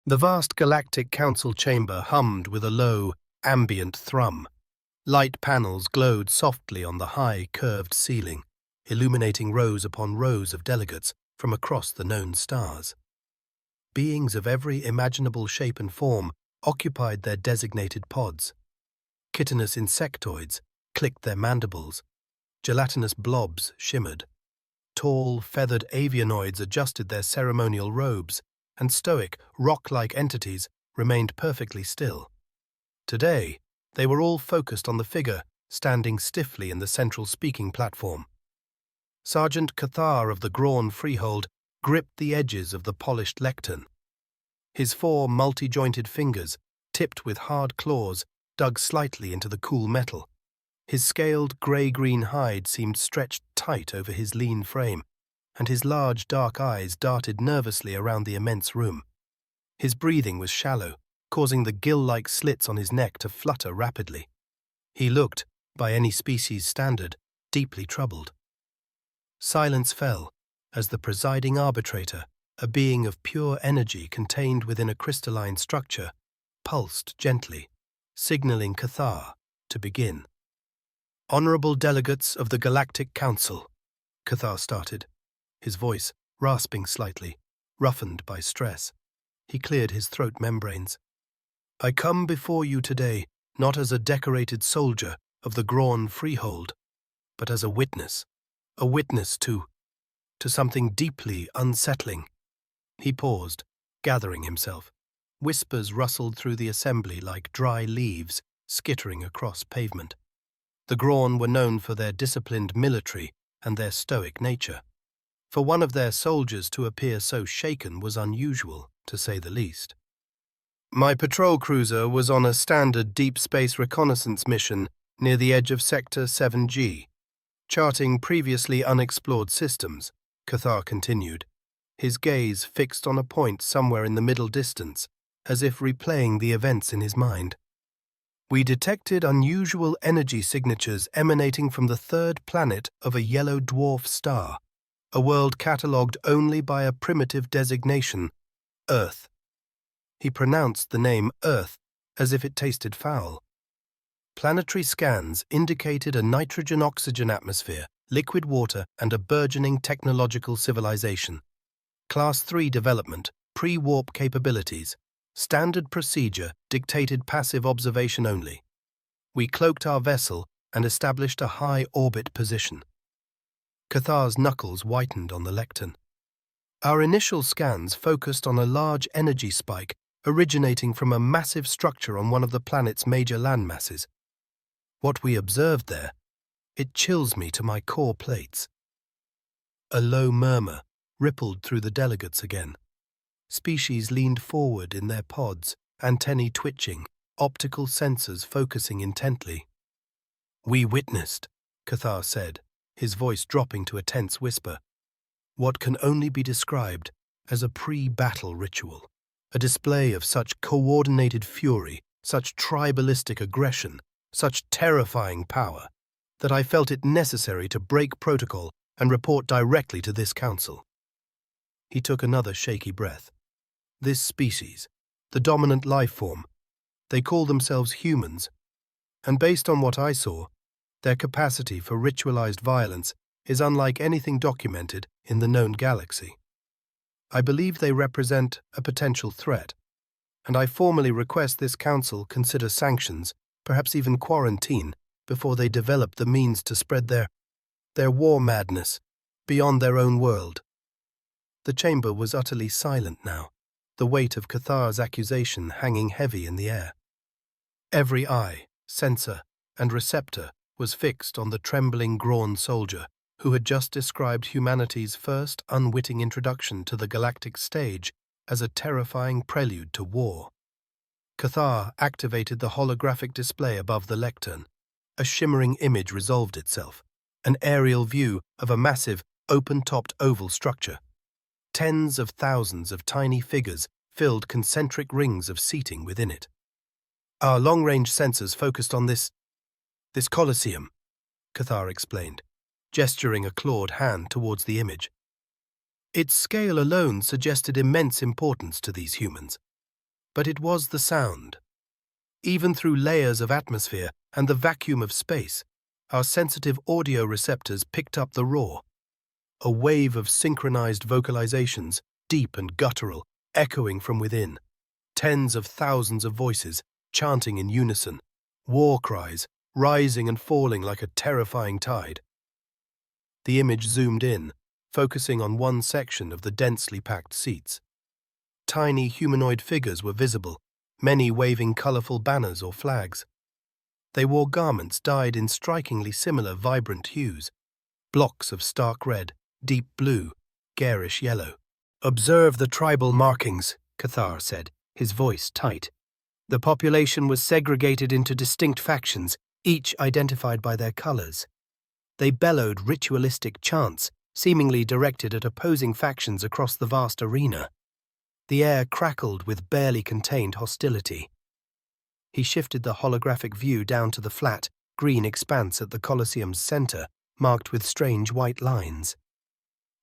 The vast galactic council chamber hummed with a low, ambient thrum. Light panels glowed softly on the high, curved ceiling, illuminating rows upon rows of delegates from across the known stars. Beings of every imaginable shape and form occupied their designated pods. Chitinous insectoids clicked their mandibles. Gelatinous blobs shimmered. Tall, feathered avianoids adjusted their ceremonial robes, and stoic, rock-like entities remained perfectly still. Today, they were all focused on the figure standing stiffly in the central speaking platform. Sergeant Cathar of the Grawn Freehold gripped the edges of the polished lectern. His 4 multi-jointed fingers, tipped with hard claws, dug slightly into the cool metal. His scaled grey-green hide seemed stretched tight over his lean frame, and his large dark eyes darted nervously around the immense room. His breathing was shallow, causing the gill-like slits on his neck to flutter rapidly. He looked, by any species standard, deeply troubled. Silence fell as the presiding arbitrator, a being of pure energy contained within a crystalline structure, pulsed gently, signaling Cathar to begin. "Honorable delegates of the Galactic Council," Cathar started, his voice rasping slightly, roughened by stress. He cleared his throat membranes. "I come before you today not as a decorated soldier of the Grawn Freehold, but as a witness to something deeply unsettling." He paused, gathering himself. Whispers rustled through the assembly like dry leaves skittering across pavement. The Grawn were known for their disciplined military and their stoic nature. For one of their soldiers to appear so shaken was unusual, to say the least. "My patrol cruiser was on a standard deep space reconnaissance mission near the edge of Sector 7G, charting previously unexplored systems," Cathar continued, his gaze fixed on a point somewhere in the middle distance, as if replaying the events in his mind. "We detected unusual energy signatures emanating from the third planet of a yellow dwarf star, a world catalogued only by a primitive designation, Earth." He pronounced the name Earth as if it tasted foul. Planetary scans indicated a nitrogen-oxygen atmosphere, liquid water, and a burgeoning technological civilization. Class 3 development, pre-warp capabilities. Standard procedure dictated passive observation only. We cloaked our vessel and established a high orbit position. Cathar's knuckles whitened on the lectern. "Our initial scans focused on a large energy spike originating from a massive structure on one of the planet's major landmasses. What we observed there, it chills me to my core plates." A low murmur rippled through the delegates again. Species leaned forward in their pods, antennae twitching, optical sensors focusing intently. "We witnessed," Cathar said, his voice dropping to a tense whisper, "what can only be described as a pre-battle ritual, a display of such coordinated fury, such tribalistic aggression, such terrifying power, that I felt it necessary to break protocol and report directly to this council." He took another shaky breath. "This species, the dominant life form, they call themselves humans, and based on what I saw, their capacity for ritualized violence is unlike anything documented in the known galaxy. I believe they represent a potential threat, and I formally request this council consider sanctions, perhaps even quarantine, before they develop the means to spread their war madness beyond their own world." The chamber was utterly silent now, the weight of Cathar's accusation hanging heavy in the air. Every eye, sensor, and receptor was fixed on the trembling Grawn soldier who had just described humanity's first unwitting introduction to the galactic stage as a terrifying prelude to war. Cathar activated the holographic display above the lectern. A shimmering image resolved itself, an aerial view of a massive, open-topped oval structure. Tens of thousands of tiny figures filled concentric rings of seating within it. "Our long-range sensors focused on this Colosseum," Cathar explained, gesturing a clawed hand towards the image. Its scale alone suggested immense importance to these humans. but it was the sound. Even through layers of atmosphere and the vacuum of space, our sensitive audio receptors picked up the roar. A wave of synchronized vocalizations, deep and guttural, echoing from within. Tens of thousands of voices, chanting in unison. War cries, rising and falling like a terrifying tide. The image zoomed in, focusing on one section of the densely packed seats. Tiny humanoid figures were visible, many waving colorful banners or flags. They wore garments dyed in strikingly similar vibrant hues, blocks of stark red, deep blue, garish yellow. "Observe the tribal markings," Cathar said, his voice tight. The population was segregated into distinct factions, each identified by their colors. They bellowed ritualistic chants, seemingly directed at opposing factions across the vast arena. The air crackled with barely contained hostility. He shifted the holographic view down to the flat, green expanse at the Colosseum's center, marked with strange white lines.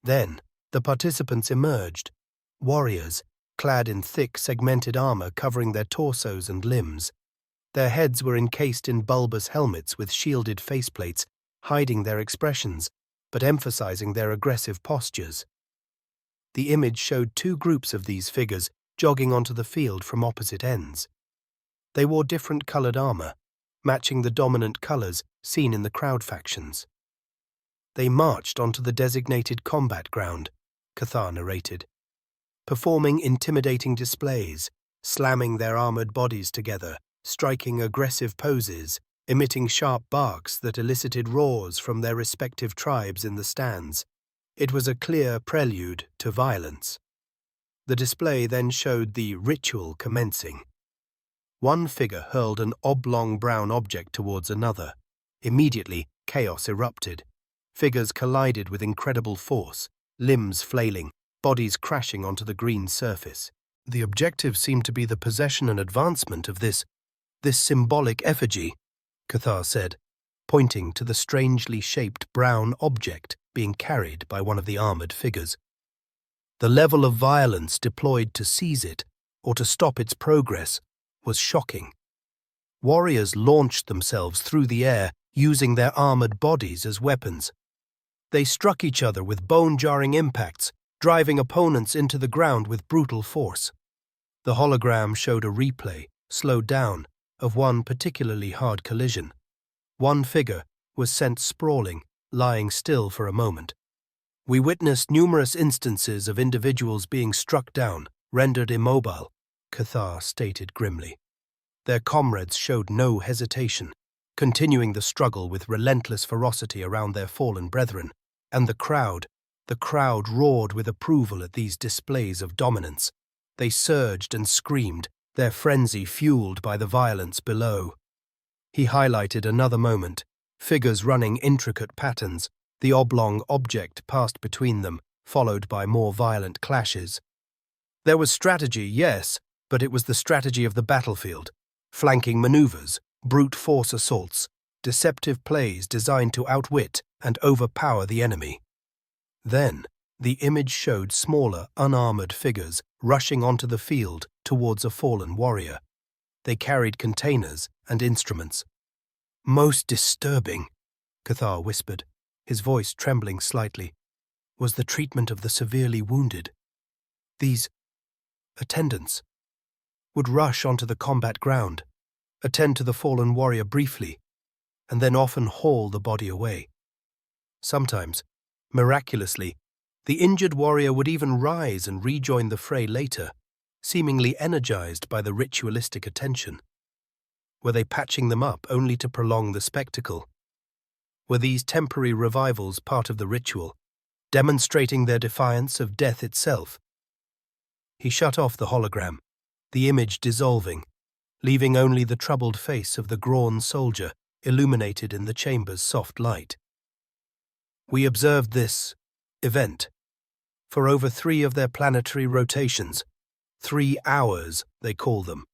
Then, the participants emerged, warriors, clad in thick, segmented armor covering their torsos and limbs. Their heads were encased in bulbous helmets with shielded faceplates, hiding their expressions, but emphasizing their aggressive postures. The image showed two groups of these figures jogging onto the field from opposite ends. They wore different colored armor, matching the dominant colors seen in the crowd factions. They marched onto the designated combat ground, Cathar narrated, performing intimidating displays, slamming their armored bodies together, striking aggressive poses, emitting sharp barks that elicited roars from their respective tribes in the stands. It was a clear prelude to violence. The display then showed the ritual commencing. One figure hurled an oblong brown object towards another. Immediately, chaos erupted. Figures collided with incredible force, limbs flailing, bodies crashing onto the green surface. The objective seemed to be the possession and advancement of this symbolic effigy, Cathar said, pointing to the strangely shaped brown object being carried by one of the armored figures. The level of violence deployed to seize it or to stop its progress was shocking. Warriors launched themselves through the air, using their armored bodies as weapons. They struck each other with bone-jarring impacts, driving opponents into the ground with brutal force. The hologram showed a replay, slowed down, of one particularly hard collision. One figure was sent sprawling, lying still for a moment. "We witnessed numerous instances of individuals being struck down, rendered immobile," Cathar stated grimly. Their comrades showed no hesitation, continuing the struggle with relentless ferocity around their fallen brethren, and the crowd roared with approval at these displays of dominance. They surged and screamed, their frenzy fueled by the violence below. He highlighted another moment, figures running intricate patterns. The oblong object passed between them, followed by more violent clashes. There was strategy, yes, but it was the strategy of the battlefield. Flanking maneuvers, brute force assaults, deceptive plays designed to outwit and overpower the enemy. Then, the image showed smaller, unarmored figures rushing onto the field towards a fallen warrior. They carried containers and instruments. "Most disturbing," Cathar whispered, his voice trembling slightly, "was the treatment of the severely wounded. These attendants would rush onto the combat ground, attend to the fallen warrior briefly, and then often haul the body away. Sometimes, miraculously, the injured warrior would even rise and rejoin the fray later, seemingly energized by the ritualistic attention. Were they patching them up only to prolong the spectacle? Were these temporary revivals part of the ritual, demonstrating their defiance of death itself? He shut off the hologram, the image dissolving, leaving only the troubled face of the Grawn soldier illuminated in the chamber's soft light. "We observed this event for over 3 of their planetary rotations. 3 hours, they call them.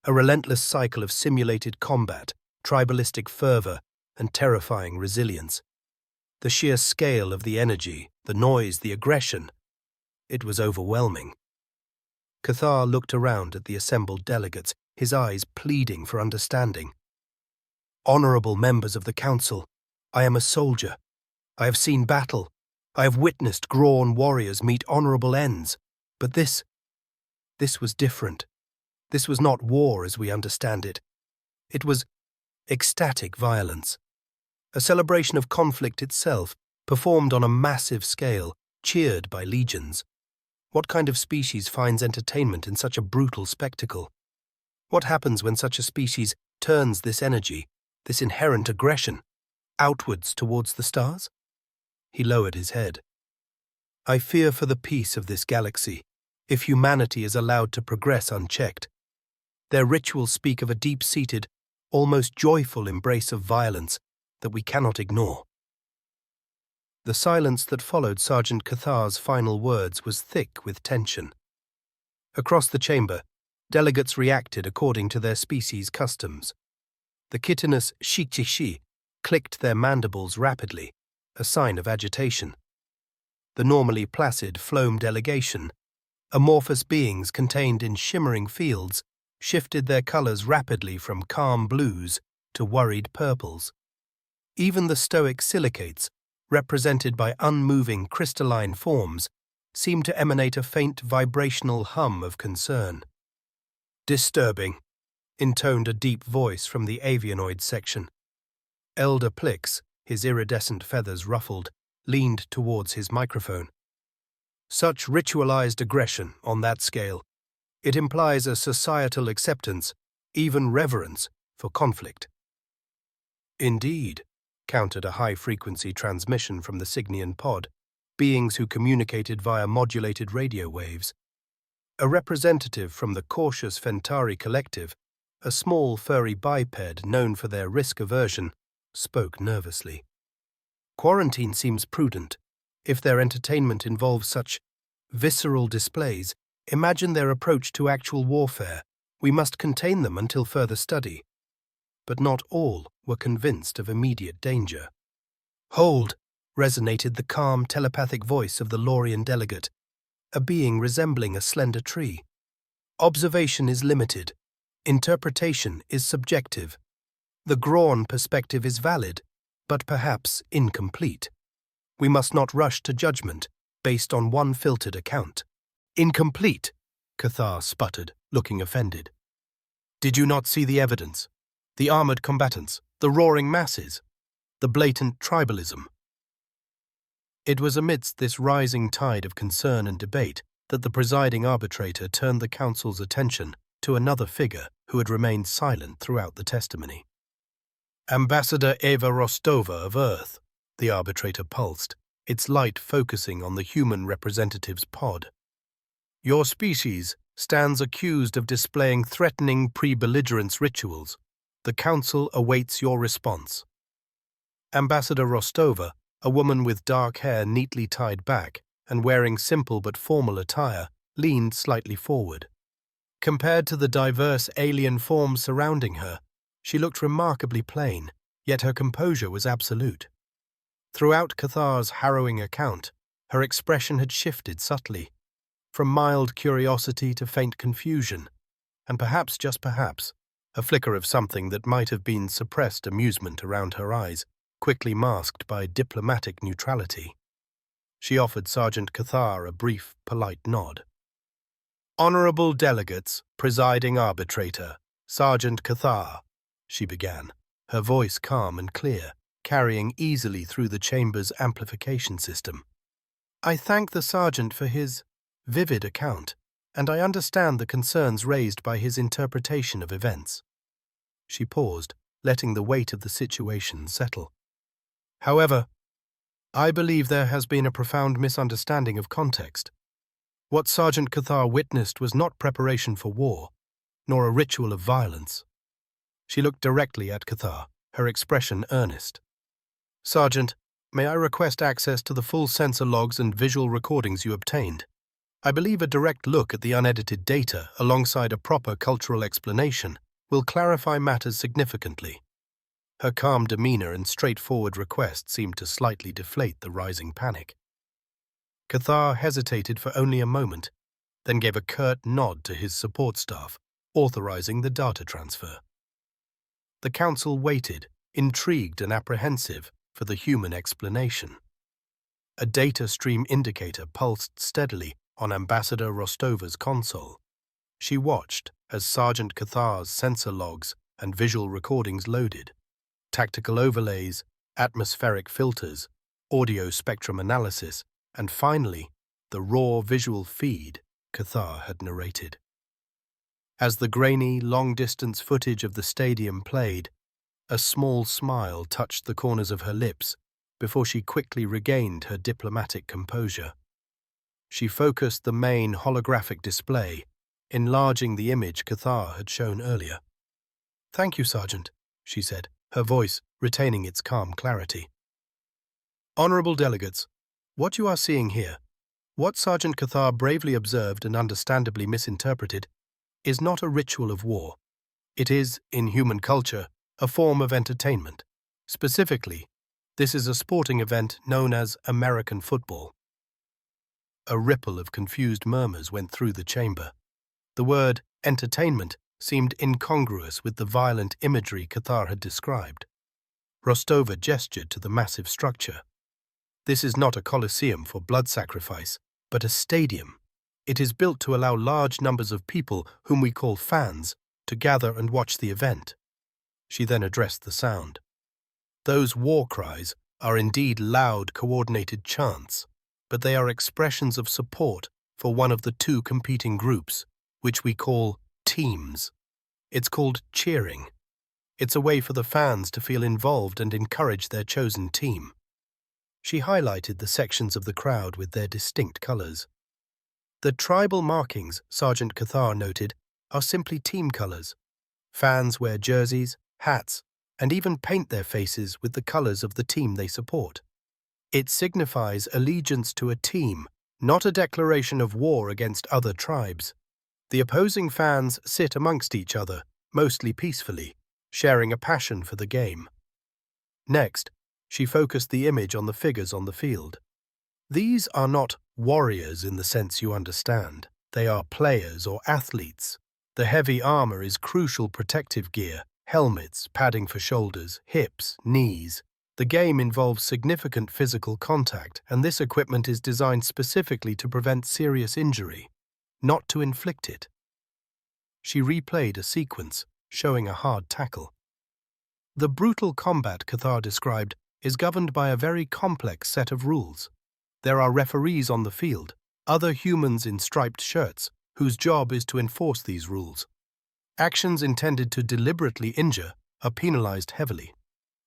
A relentless cycle of simulated combat, tribalistic fervor, and terrifying resilience. The sheer scale of the energy, the noise, the aggression, it was overwhelming." Cathar looked around at the assembled delegates, his eyes pleading for understanding. "Honorable members of the council, I am a soldier. I have seen battle. I have witnessed Grawn warriors meet honorable ends. But this was different. This was not war as we understand it. It was ecstatic violence. A celebration of conflict itself, performed on a massive scale, cheered by legions. What kind of species finds entertainment in such a brutal spectacle? What happens when such a species turns this energy, this inherent aggression, outwards towards the stars?" He lowered his head. "I fear for the peace of this galaxy, if humanity is allowed to progress unchecked. Their rituals speak of a deep-seated, almost joyful embrace of violence that we cannot ignore." The silence that followed Sergeant Cathar's final words was thick with tension. Across the chamber, delegates reacted according to their species' customs. The chitinous shichishi clicked their mandibles rapidly, a sign of agitation. The normally placid Floam delegation, amorphous beings contained in shimmering fields, shifted their colors rapidly from calm blues to worried purples. Even the stoic silicates, represented by unmoving crystalline forms, seemed to emanate a faint vibrational hum of concern. "Disturbing," intoned a deep voice from the avianoid section. Elder Plix, his iridescent feathers ruffled, leaned towards his microphone. "Such ritualized aggression on that scale, it implies a societal acceptance, even reverence, for conflict." "Indeed," countered a high-frequency transmission from the Cygnian pod, beings who communicated via modulated radio waves. A representative from the cautious Fentari collective, a small furry biped known for their risk aversion, spoke nervously. "Quarantine seems prudent. If their entertainment involves such visceral displays, imagine their approach to actual warfare. We must contain them until further study." But not all were convinced of immediate danger. "Hold!" resonated the calm, telepathic voice of the Lorian delegate, a being resembling a slender tree. "Observation is limited. Interpretation is subjective. The Grawn perspective is valid, but perhaps incomplete. We must not rush to judgment based on one filtered account." "Incomplete," Cathar sputtered, looking offended. "Did you not see the evidence? The armored combatants, the roaring masses, the blatant tribalism?" It was amidst this rising tide of concern and debate that the presiding arbitrator turned the council's attention to another figure who had remained silent throughout the testimony. "Ambassador Eva Rostova of Earth," the arbitrator pulsed, its light focusing on the human representative's pod. "Your species stands accused of displaying threatening pre-belligerence rituals. The council awaits your response." Ambassador Rostova, a woman with dark hair neatly tied back and wearing simple but formal attire, leaned slightly forward. Compared to the diverse alien forms surrounding her, she looked remarkably plain, yet her composure was absolute. Throughout Cathar's harrowing account, her expression had shifted subtly, from mild curiosity to faint confusion, and perhaps, just perhaps, a flicker of something that might have been suppressed amusement around her eyes, quickly masked by diplomatic neutrality. She offered Sergeant Cathar a brief, polite nod. "Honorable delegates, presiding arbitrator, Sergeant Cathar," she began, her voice calm and clear, carrying easily through the chamber's amplification system. "I thank the sergeant for his vivid account, and I understand the concerns raised by his interpretation of events." She paused, letting the weight of the situation settle. "However, I believe there has been a profound misunderstanding of context. What Sergeant Cathar witnessed was not preparation for war, nor a ritual of violence." She looked directly at Cathar, her expression earnest. "Sergeant, may I request access to the full sensor logs and visual recordings you obtained? I believe a direct look at the unedited data alongside a proper cultural explanation will clarify matters significantly." Her calm demeanor and straightforward request seemed to slightly deflate the rising panic. Cathar hesitated for only a moment, then gave a curt nod to his support staff, authorizing the data transfer. The council waited, intrigued and apprehensive, for the human explanation. A data stream indicator pulsed steadily on Ambassador Rostova's console. She watched as Sergeant Cathar's sensor logs and visual recordings loaded. Tactical overlays, atmospheric filters, audio spectrum analysis, and finally, the raw visual feed Cathar had narrated. As the grainy, long-distance footage of the stadium played, a small smile touched the corners of her lips before she quickly regained her diplomatic composure. She focused the main holographic display, enlarging the image Cathar had shown earlier. "Thank you, Sergeant," she said, her voice retaining its calm clarity. "Honorable delegates, what you are seeing here, what Sergeant Cathar bravely observed and understandably misinterpreted, is not a ritual of war. It is, in human culture, a form of entertainment. Specifically, this is a sporting event known as American football." A ripple of confused murmurs went through the chamber. The word entertainment seemed incongruous with the violent imagery Cathar had described. Rostova gestured to the massive structure. "This is not a coliseum for blood sacrifice, but a stadium. It is built to allow large numbers of people, whom we call fans, to gather and watch the event." She then addressed the sound. "Those war cries are indeed loud, coordinated chants, but they are expressions of support for one of the two competing groups, which we call teams. It's called cheering. It's a way for the fans to feel involved and encourage their chosen team." She highlighted the sections of the crowd with their distinct colors. The tribal markings, Sergeant Cathar noted, are simply team colors. Fans wear jerseys, hats, and even paint their faces with the colors of the team they support. It signifies allegiance to a team, not a declaration of war against other tribes. The opposing fans sit amongst each other, mostly peacefully, sharing a passion for the game. Next, she focused the image on the figures on the field. These are not warriors in the sense you understand. They are players or athletes. The heavy armor is crucial protective gear, helmets, padding for shoulders, hips, knees. The game involves significant physical contact, and this equipment is designed specifically to prevent serious injury, not to inflict it. She replayed a sequence showing a hard tackle. The brutal combat Cathar described is governed by a very complex set of rules. There are referees on the field, other humans in striped shirts, whose job is to enforce these rules. Actions intended to deliberately injure are penalized heavily.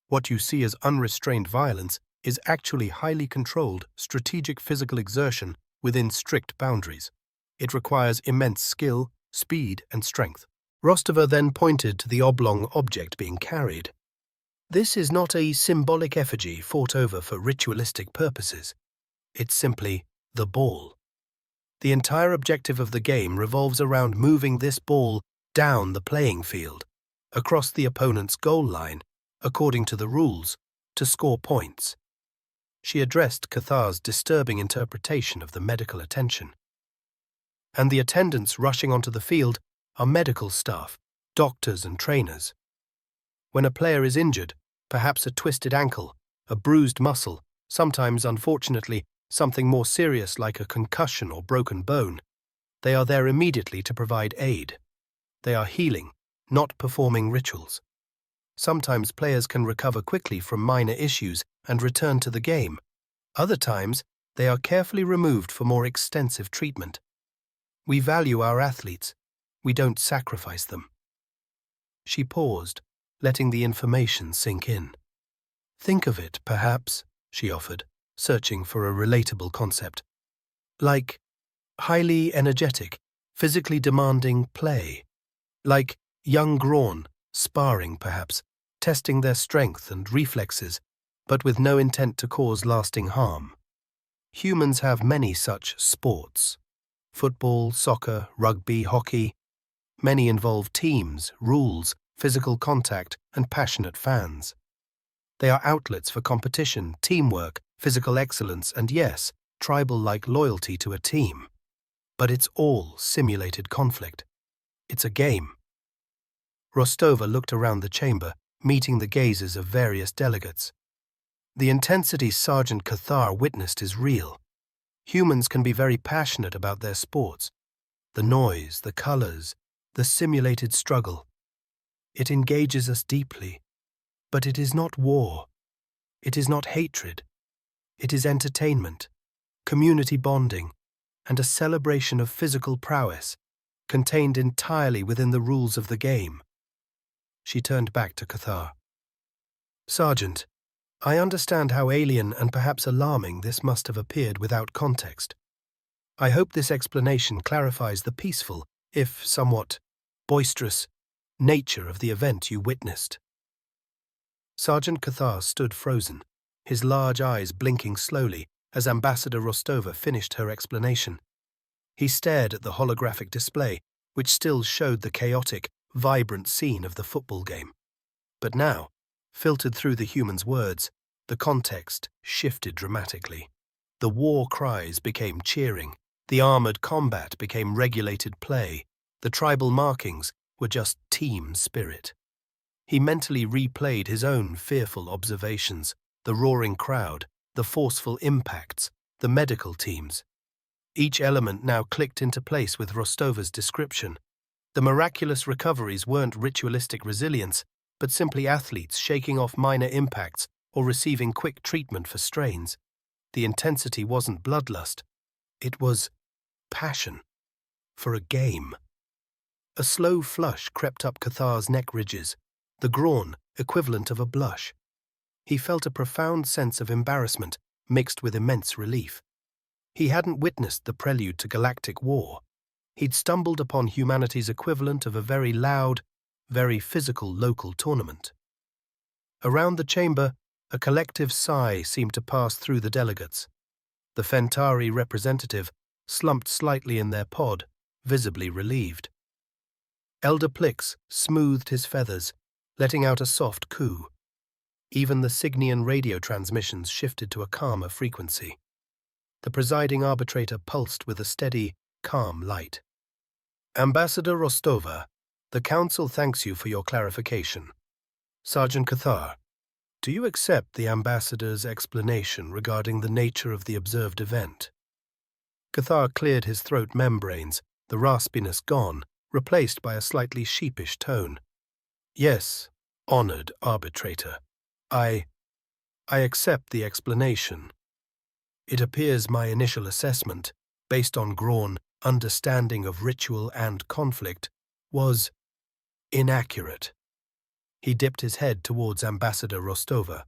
What you see as unrestrained violence is actually highly controlled, strategic physical exertion within strict boundaries. It requires immense skill, speed, and strength. Rostova then pointed to the oblong object being carried. "This is not a symbolic effigy fought over for ritualistic purposes. It's simply the ball. The entire objective of the game revolves around moving this ball down the playing field, across the opponent's goal line, according to the rules, to score points." She addressed Cathar's disturbing interpretation of the medical attention. "And the attendants rushing onto the field are medical staff, doctors and trainers. When a player is injured, perhaps a twisted ankle, a bruised muscle, sometimes, unfortunately, something more serious like a concussion or broken bone, they are there immediately to provide aid. They are healing, not performing rituals. Sometimes players can recover quickly from minor issues and return to the game. Other times, they are carefully removed for more extensive treatment. We value our athletes. We don't sacrifice them." She paused, letting the information sink in. "Think of it, perhaps," she offered, searching for a relatable concept, "like highly energetic, physically demanding play. Like young Grawn, sparring perhaps, testing their strength and reflexes, but with no intent to cause lasting harm. Humans have many such sports. Football, soccer, rugby, hockey. Many involve teams, rules, physical contact, and passionate fans. They are outlets for competition, teamwork, physical excellence, and yes, tribal-like loyalty to a team. But it's all simulated conflict. It's a game. Rostova looked around the chamber, meeting the gazes of various delegates. The intensity Sergeant Cathar witnessed is real. Humans can be very passionate about their sports. The noise, the colors, the simulated struggle. It engages us deeply. But it is not war. It is not hatred. It is entertainment, community bonding, and a celebration of physical prowess, contained entirely within the rules of the game. She turned back to Cathar. Sergeant, I understand how alien and perhaps alarming this must have appeared without context. I hope this explanation clarifies the peaceful, if somewhat boisterous, nature of the event you witnessed. Sergeant Cathar stood frozen, his large eyes blinking slowly as Ambassador Rostova finished her explanation. He stared at the holographic display, which still showed the chaotic, vibrant scene of the football game. But now, filtered through the human's words, the context shifted dramatically. The war cries became cheering, the armored combat became regulated play, the tribal markings were just team spirit. He mentally replayed his own fearful observations, the roaring crowd, the forceful impacts, the medical teams. Each element now clicked into place with Rostova's description. The miraculous recoveries weren't ritualistic resilience, but simply athletes shaking off minor impacts or receiving quick treatment for strains. The intensity wasn't bloodlust. It was passion. For a game. A slow flush crept up Cathar's neck ridges, the groin equivalent of a blush. He felt a profound sense of embarrassment mixed with immense relief. He hadn't witnessed the prelude to galactic war. He'd stumbled upon humanity's equivalent of a very loud, very physical local tournament. Around the chamber, a collective sigh seemed to pass through the delegates. The Fentari representative slumped slightly in their pod, visibly relieved. Elder Plix smoothed his feathers, letting out a soft coo. Even the Cygnian radio transmissions shifted to a calmer frequency. The presiding arbitrator pulsed with a steady, calm light. Ambassador Rostova, the Council thanks you for your clarification. Sergeant Cathar, do you accept the Ambassador's explanation regarding the nature of the observed event? Cathar cleared his throat membranes, the raspiness gone, replaced by a slightly sheepish tone. Yes, honored arbitrator. I accept the explanation. It appears my initial assessment, based on Graun understanding of ritual and conflict, was inaccurate. He dipped his head towards Ambassador Rostova.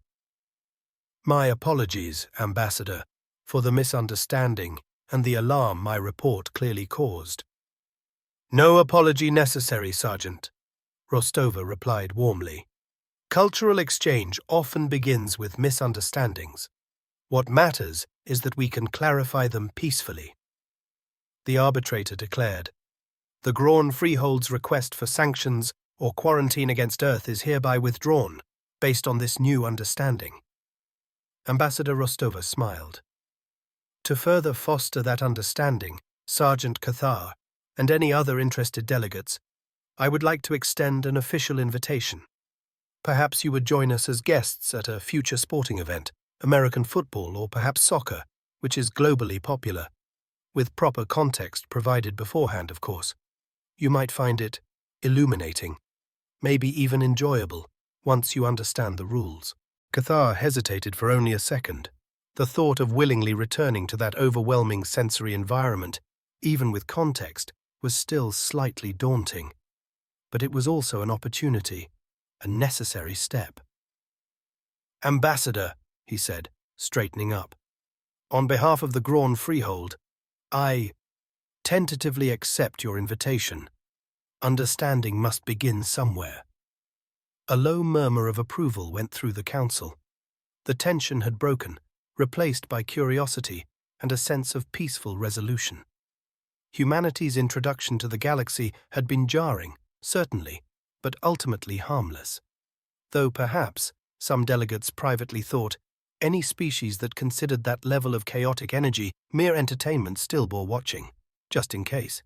My apologies, Ambassador, for the misunderstanding and the alarm my report clearly caused. No apology necessary, Sergeant, Rostova replied warmly. Cultural exchange often begins with misunderstandings. What matters is that we can clarify them peacefully. The arbitrator declared, the Graun Freehold's request for sanctions or quarantine against Earth is hereby withdrawn, based on this new understanding. Ambassador Rostova smiled. To further foster that understanding, Sergeant Cathar, and any other interested delegates, I would like to extend an official invitation. Perhaps you would join us as guests at a future sporting event, American football or perhaps soccer, which is globally popular, with proper context provided beforehand, of course. You might find it illuminating, maybe even enjoyable, once you understand the rules. Cathar hesitated for only a second. The thought of willingly returning to that overwhelming sensory environment, even with context, was still slightly daunting. But it was also an opportunity, a necessary step. Ambassador, he said, straightening up, on behalf of the Graun Freehold, I tentatively accept your invitation. Understanding must begin somewhere. A low murmur of approval went through the council. The tension had broken, replaced by curiosity and a sense of peaceful resolution. Humanity's introduction to the galaxy had been jarring, certainly, but ultimately harmless. Though perhaps, some delegates privately thought, any species that considered that level of chaotic energy mere entertainment still bore watching. just in case.